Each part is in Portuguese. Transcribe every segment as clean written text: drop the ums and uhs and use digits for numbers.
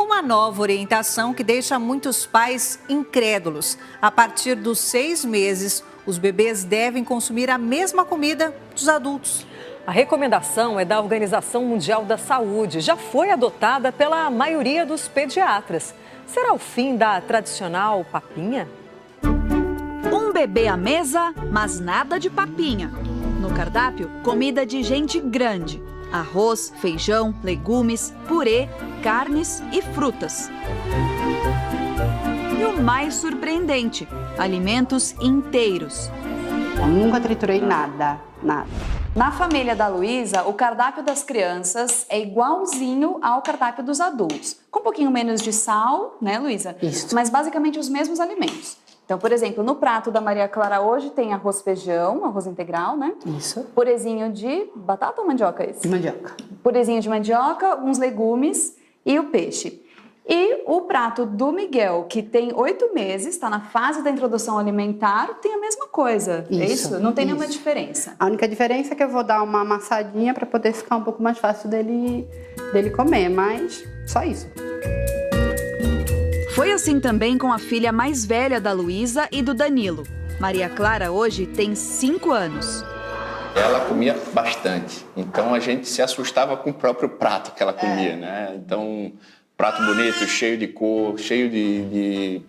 uma nova orientação que deixa muitos pais incrédulos. A partir dos 6 meses, os bebês devem consumir a mesma comida dos adultos. A recomendação é da Organização Mundial da Saúde. Já foi adotada pela maioria dos pediatras. Será o fim da tradicional papinha? Um bebê à mesa, mas nada de papinha. No cardápio, comida de gente grande. Arroz, feijão, legumes, purê, carnes e frutas. E o mais surpreendente, alimentos inteiros. Eu nunca triturei nada. Na família da Luísa, o cardápio das crianças é igualzinho ao cardápio dos adultos. Com um pouquinho menos de sal, né, Luísa? Isso. Mas basicamente os mesmos alimentos. Então, por exemplo, no prato da Maria Clara hoje tem arroz feijão, arroz integral, né? Isso. Purezinho de batata ou mandioca esse? De mandioca. Purezinho de mandioca, uns legumes e o peixe. E o prato do Miguel, que tem 8 meses, está na fase da introdução alimentar, tem a mesma coisa. É isso? Não tem nenhuma diferença. A única diferença é que eu vou dar uma amassadinha para poder ficar um pouco mais fácil dele comer, mas só isso. Foi assim também com a filha mais velha da Luísa e do Danilo. Maria Clara hoje tem 5 anos. Ela comia bastante, então a gente se assustava com o próprio prato que ela comia, né? Então, prato bonito, cheio de cor, cheio de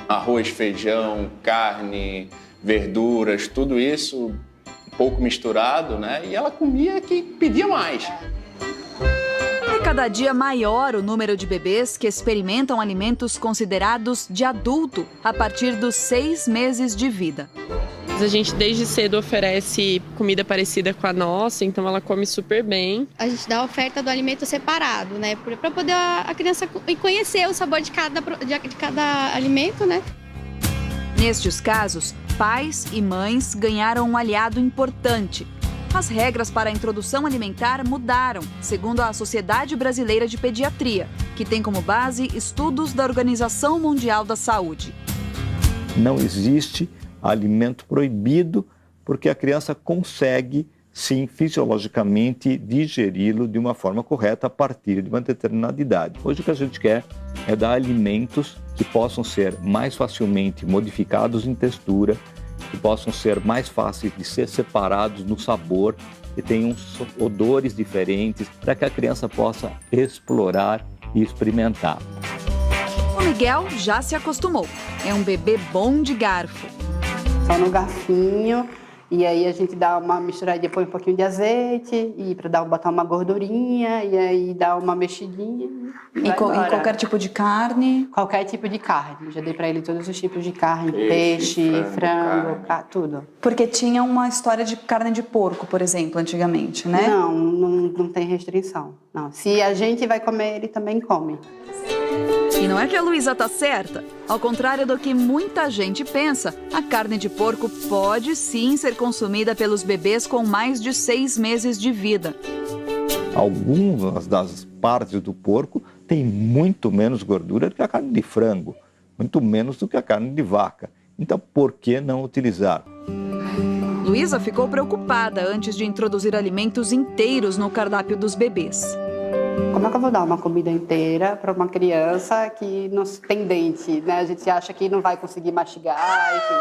arroz, feijão, carne, verduras, tudo isso um pouco misturado, né? E ela comia que pedia mais. É cada dia maior o número de bebês que experimentam alimentos considerados de adulto a partir dos 6 meses de vida. A gente desde cedo oferece comida parecida com a nossa, então ela come super bem. A gente dá a oferta do alimento separado, né? Para poder a criança conhecer o sabor de cada alimento, né? Nestes casos, pais e mães ganharam um aliado importante. As regras para a introdução alimentar mudaram, segundo a Sociedade Brasileira de Pediatria, que tem como base estudos da Organização Mundial da Saúde. Não existe alimento proibido, porque a criança consegue, sim, fisiologicamente digeri-lo de uma forma correta a partir de uma determinada idade. Hoje o que a gente quer é dar alimentos que possam ser mais facilmente modificados em textura, que possam ser mais fáceis de ser separados no sabor, que tenham odores diferentes, para que a criança possa explorar e experimentar. O Miguel já se acostumou. É um bebê bom de garfo. Só no garfinho, e aí a gente dá uma misturadinha, põe um pouquinho de azeite, e para botar uma gordurinha, e aí dá uma mexidinha. E qualquer tipo de carne? Qualquer tipo de carne. Já dei para ele todos os tipos de carne, peixe, frango, tudo. Porque tinha uma história de carne de porco, por exemplo, antigamente, né? Não tem restrição. Não. Se a gente vai comer, ele também come. E não é que a Luísa tá certa. Ao contrário do que muita gente pensa, a carne de porco pode sim ser consumida pelos bebês com mais de 6 meses de vida. Algumas das partes do porco têm muito menos gordura do que a carne de frango, muito menos do que a carne de vaca. Então, por que não utilizar? Luísa ficou preocupada antes de introduzir alimentos inteiros no cardápio dos bebês. Como é que eu vou dar uma comida inteira para uma criança que não tem dente, né? A gente acha que não vai conseguir mastigar, enfim.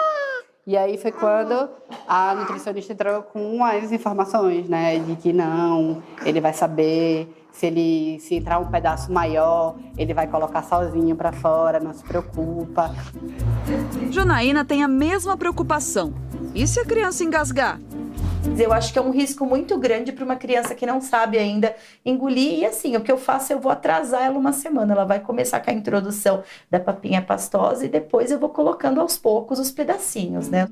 E aí foi quando a nutricionista entrou com as informações, né? De que não, ele vai saber, se entrar um pedaço maior, ele vai colocar sozinho para fora, não se preocupa. Janaína tem a mesma preocupação. E se a criança engasgar? Eu acho que é um risco muito grande para uma criança que não sabe ainda engolir. E assim, o que eu faço, eu vou atrasar ela uma semana. Ela vai começar com a introdução da papinha pastosa e depois eu vou colocando aos poucos os pedacinhos, né?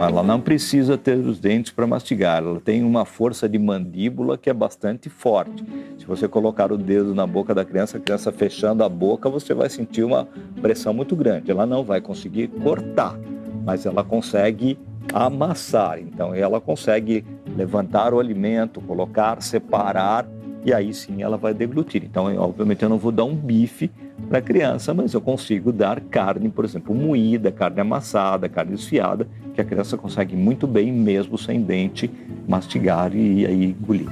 Ela não precisa ter os dentes para mastigar. Ela tem uma força de mandíbula que é bastante forte. Se você colocar o dedo na boca da criança, a criança fechando a boca, você vai sentir uma pressão muito grande. Ela não vai conseguir cortar, mas ela consegue amassar. Então, ela consegue levantar o alimento, colocar, separar, e aí sim ela vai deglutir. Então, obviamente, eu não vou dar um bife para a criança, mas eu consigo dar carne, por exemplo, moída, carne amassada, carne desfiada, que a criança consegue muito bem, mesmo sem dente, mastigar e aí engolir.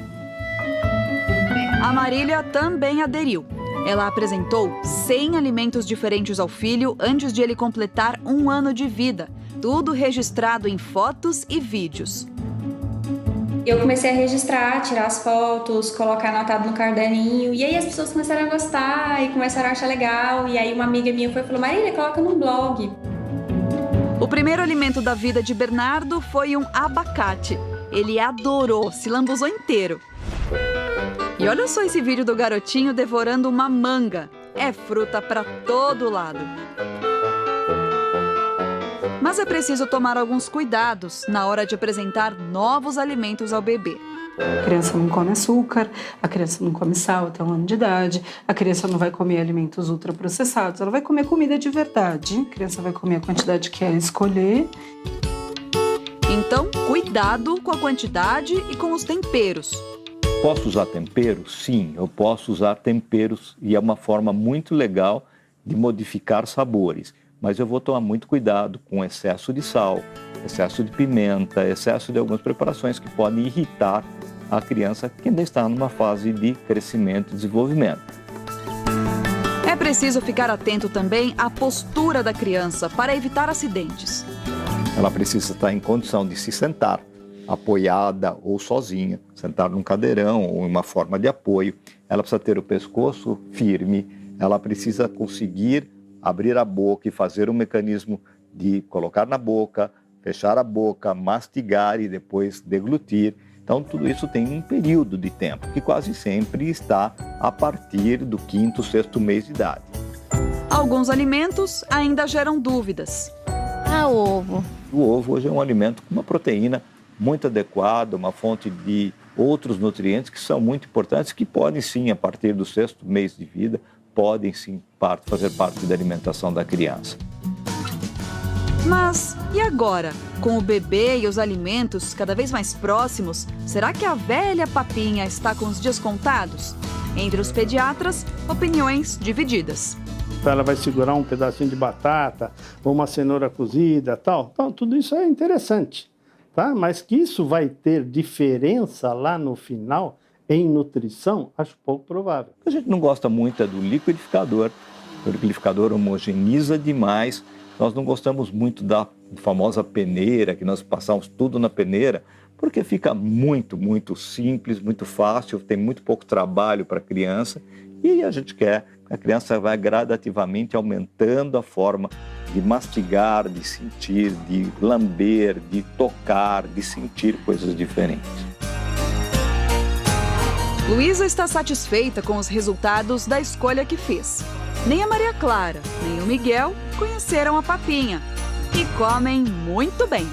A Marília também aderiu. Ela apresentou 100 alimentos diferentes ao filho antes de ele completar 1 ano de vida. Tudo registrado em fotos e vídeos. Eu comecei a registrar, tirar as fotos, colocar anotado no caderninho. E aí as pessoas começaram a gostar e começaram a achar legal. E aí uma amiga minha falou, Marília, coloca no blog. O primeiro alimento da vida de Bernardo foi um abacate. Ele adorou, se lambuzou inteiro. E olha só esse vídeo do garotinho devorando uma manga. É fruta para todo lado. Mas é preciso tomar alguns cuidados na hora de apresentar novos alimentos ao bebê. A criança não come açúcar, a criança não come sal até 1 ano de idade, a criança não vai comer alimentos ultraprocessados, ela vai comer comida de verdade. A criança vai comer a quantidade que ela escolher. Então, cuidado com a quantidade e com os temperos. Posso usar temperos? Sim, eu posso usar temperos e é uma forma muito legal de modificar sabores. Mas eu vou tomar muito cuidado com excesso de sal, excesso de pimenta, excesso de algumas preparações que podem irritar a criança que ainda está numa fase de crescimento e desenvolvimento. É preciso ficar atento também à postura da criança para evitar acidentes. Ela precisa estar em condição de se sentar, apoiada ou sozinha, sentar num cadeirão ou em uma forma de apoio. Ela precisa ter o pescoço firme, ela precisa conseguir abrir a boca e fazer um mecanismo de colocar na boca, fechar a boca, mastigar e depois deglutir. Então, tudo isso tem um período de tempo, que quase sempre está a partir do 5º, 6º mês de idade. Alguns alimentos ainda geram dúvidas. Ovo. O ovo hoje é um alimento com uma proteína muito adequada, uma fonte de outros nutrientes que são muito importantes, que podem sim, a partir do 6º mês de vida, podem sim fazer parte da alimentação da criança. Mas e agora? Com o bebê e os alimentos cada vez mais próximos, será que a velha papinha está com os dias contados? Entre os pediatras, opiniões divididas. Ela vai segurar um pedacinho de batata ou uma cenoura cozida, tal. Então, tudo isso é interessante, tá? Mas que isso vai ter diferença lá no final em nutrição, acho pouco provável. A gente não gosta muito do liquidificador. O liquidificador homogeneiza demais. Nós não gostamos muito da famosa peneira, que nós passamos tudo na peneira, porque fica muito simples, muito fácil, tem muito pouco trabalho para a criança. E a gente quer que a criança vai gradativamente aumentando a forma de mastigar, de sentir, de lamber, de tocar, de sentir coisas diferentes. Luísa está satisfeita com os resultados da escolha que fez. Nem a Maria Clara, nem o Miguel conheceram a papinha e comem muito bem.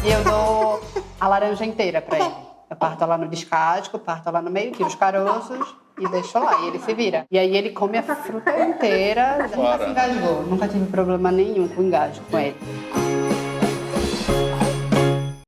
Eu dou a laranja inteira para ele. Eu parto lá no descasco, parto lá no meio, tiro os caroços e deixo lá. E ele se vira. E aí ele come a fruta inteira. Nunca se engasgou. Nunca tive problema nenhum com engasgo com ele.